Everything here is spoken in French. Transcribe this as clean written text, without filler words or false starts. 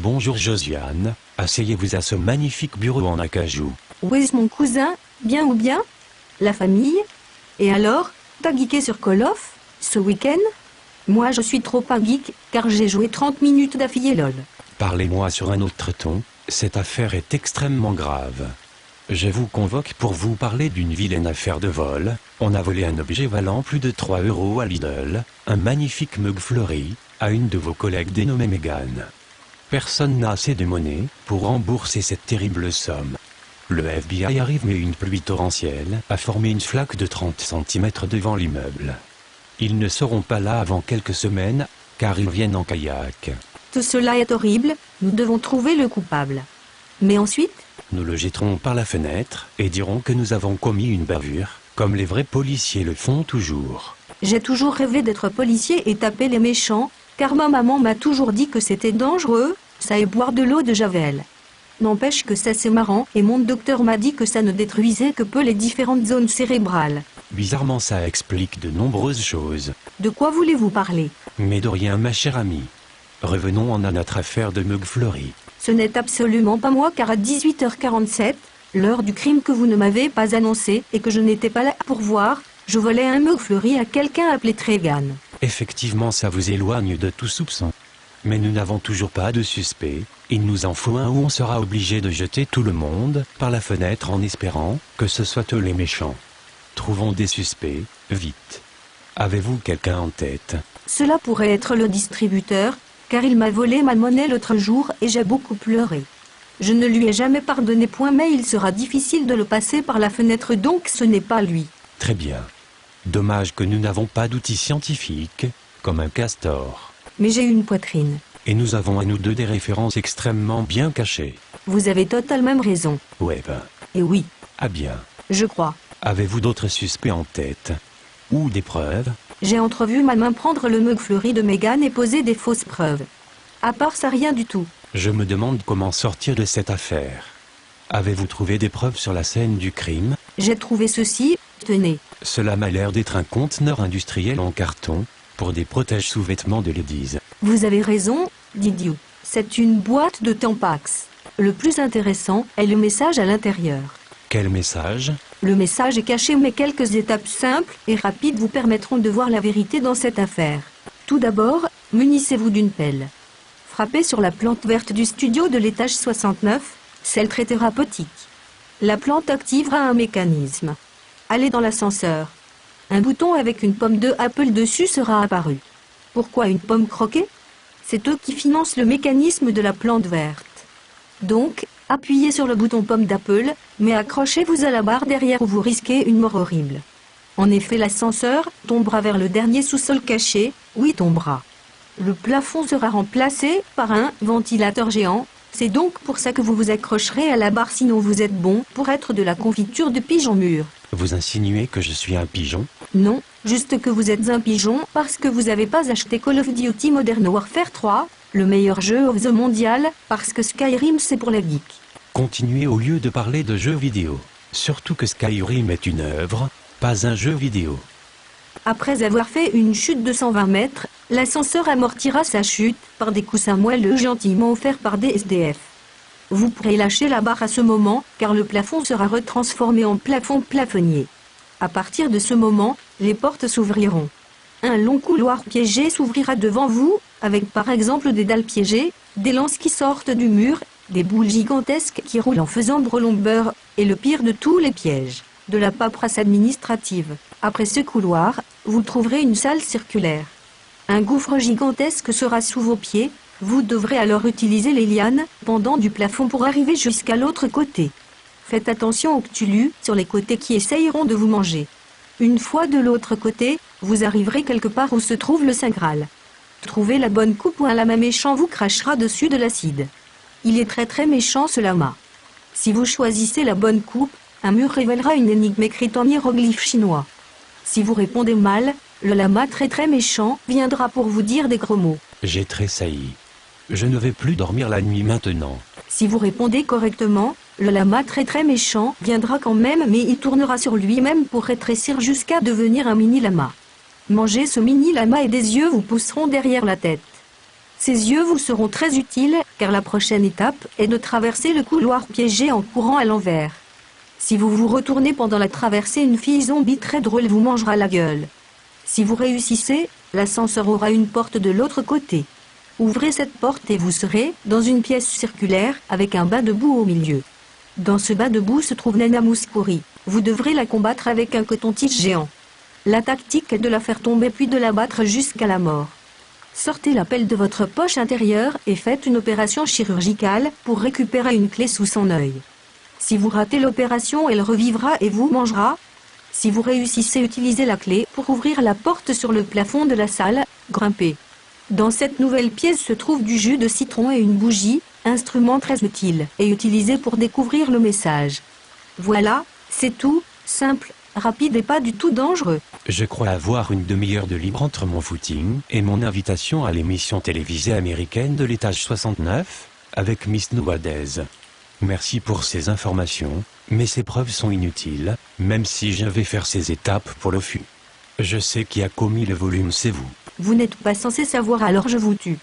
Bonjour Josiane, asseyez-vous à ce magnifique bureau en acajou. Où est mon cousin? Bien ou bien? La famille? Et alors, t'as geeké sur Call of, ce week-end? Moi je suis trop pas geek, car j'ai joué 30 minutes d'affilée lol. Parlez-moi sur un autre ton, cette affaire est extrêmement grave. Je vous convoque pour vous parler d'une vilaine affaire de vol. On a volé un objet valant plus de 3 € à Lidl, un magnifique mug fleuri, à une de vos collègues dénommée Megan. Personne n'a assez de monnaie pour rembourser cette terrible somme. Le FBI arrive mais une pluie torrentielle a formé une flaque de 30 cm devant l'immeuble. Ils ne seront pas là avant quelques semaines, car ils viennent en kayak. Tout cela est horrible, nous devons trouver le coupable. Mais ensuite? Nous le jetterons par la fenêtre et dirons que nous avons commis une bavure, comme les vrais policiers le font toujours. J'ai toujours rêvé d'être policier et taper les méchants, car ma maman m'a toujours dit que c'était dangereux, ça et boire de l'eau de Javel. N'empêche que ça c'est marrant et mon docteur m'a dit que ça ne détruisait que peu les différentes zones cérébrales. Bizarrement ça explique de nombreuses choses. De quoi voulez-vous parler? Mais de rien ma chère amie. Revenons à notre affaire de mug fleuri. Ce n'est absolument pas moi car à 18h47, l'heure du crime que vous ne m'avez pas annoncé et que je n'étais pas là pour voir, je volais un mug fleuri à quelqu'un appelé Tregan. Effectivement ça vous éloigne de tout soupçon. Mais nous n'avons toujours pas de suspect, il nous en faut un où on sera obligé de jeter tout le monde par la fenêtre en espérant que ce soit eux les méchants. Trouvons des suspects, vite. Avez-vous quelqu'un en tête? Cela pourrait être le distributeur, car il m'a volé ma monnaie l'autre jour et j'ai beaucoup pleuré. Je ne lui ai jamais pardonné point mais il sera difficile de le passer par la fenêtre donc ce n'est pas lui. Très bien. Dommage que nous n'avons pas d'outils scientifiques, comme un castor. Mais j'ai une poitrine. Et nous avons à nous deux des références extrêmement bien cachées. Vous avez totalement raison. Ouais ben. Et oui. Ah bien. Je crois. Avez-vous d'autres suspects en tête? Ou des preuves? J'ai entrevu ma main prendre le mug fleuri de Megan et poser des fausses preuves. À part ça rien du tout. Je me demande comment sortir de cette affaire. Avez-vous trouvé des preuves sur la scène du crime? J'ai trouvé ceci, tenez. Cela m'a l'air d'être un conteneur industriel en carton, pour des protèges sous-vêtements de ladies. Vous avez raison, Didiou. C'est une boîte de Tampax. Le plus intéressant est le message à l'intérieur. Quel message? Le message est caché mais quelques étapes simples et rapides vous permettront de voir la vérité dans cette affaire. Tout d'abord, munissez-vous d'une pelle. Frappez sur la plante verte du studio de l'étage 69, celle très thérapeutique. La plante activera un mécanisme. Allez dans l'ascenseur. Un bouton avec une pomme de Apple dessus sera apparu. Pourquoi une pomme croquée? C'est eux qui financent le mécanisme de la plante verte. Donc, appuyez sur le bouton pomme d'Apple, mais accrochez-vous à la barre derrière ou vous risquez une mort horrible. En effet, l'ascenseur tombera vers le dernier sous-sol caché, où il tombera. Le plafond sera remplacé par un ventilateur géant. C'est donc pour ça que vous vous accrocherez à la barre sinon vous êtes bon pour être de la confiture de pigeon mûr. Vous insinuez que je suis un pigeon? Non, juste que vous êtes un pigeon parce que vous n'avez pas acheté Call of Duty Modern Warfare 3, le meilleur jeu of the mondial, parce que Skyrim c'est pour les geeks. Continuez au lieu de parler de jeux vidéo. Surtout que Skyrim est une œuvre, pas un jeu vidéo. Après avoir fait une chute de 120 mètres, l'ascenseur amortira sa chute par des coussins moelleux gentiment offerts par des SDF. Vous pourrez lâcher la barre à ce moment, car le plafond sera retransformé en plafond plafonnier. À partir de ce moment, les portes s'ouvriront. Un long couloir piégé s'ouvrira devant vous, avec par exemple des dalles piégées, des lances qui sortent du mur, des boules gigantesques qui roulent en faisant brolombeur, et le pire de tous les pièges, de la paperasse administrative. Après ce couloir, vous trouverez une salle circulaire. Un gouffre gigantesque sera sous vos pieds, vous devrez alors utiliser les lianes pendant du plafond pour arriver jusqu'à l'autre côté. Faites attention aux cthulhu sur les côtés qui essayeront de vous manger. Une fois de l'autre côté, vous arriverez quelque part où se trouve le Saint Graal. Trouvez la bonne coupe ou un lama méchant vous crachera dessus de l'acide. Il est très très méchant ce lama. Si vous choisissez la bonne coupe, un mur révélera une énigme écrite en hiéroglyphe chinois. Si vous répondez mal, le lama très très méchant viendra pour vous dire des gros mots. J'ai tressailli. Je ne vais plus dormir la nuit maintenant. Si vous répondez correctement, le lama très très méchant viendra quand même mais il tournera sur lui-même pour rétrécir jusqu'à devenir un mini lama. Mangez ce mini lama et des yeux vous pousseront derrière la tête. Ces yeux vous seront très utiles, car la prochaine étape est de traverser le couloir piégé en courant à l'envers. Si vous vous retournez pendant la traversée, une fille zombie très drôle vous mangera la gueule. Si vous réussissez, l'ascenseur aura une porte de l'autre côté. Ouvrez cette porte et vous serez dans une pièce circulaire avec un bain de boue au milieu. Dans ce bain de boue se trouve Nana Mouskouri. Vous devrez la combattre avec un coton-tige géant. La tactique est de la faire tomber puis de la battre jusqu'à la mort. Sortez la pelle de votre poche intérieure et faites une opération chirurgicale pour récupérer une clé sous son œil. Si vous ratez l'opération, elle revivra et vous mangera. Si vous réussissez, utilisez la clé pour ouvrir la porte sur le plafond de la salle, grimpez. Dans cette nouvelle pièce se trouve du jus de citron et une bougie, instrument très utile et utilisé pour découvrir le message. Voilà, c'est tout, simple, rapide et pas du tout dangereux. Je crois avoir une demi-heure de libre entre mon footing et mon invitation à l'émission télévisée américaine de l'étage 69, avec Miss Nouadez. Merci pour ces informations, mais ces preuves sont inutiles, même si je vais faire ces étapes pour le fût. Je sais qui a commis le volume, c'est vous. Vous n'êtes pas censé savoir, alors je vous tue.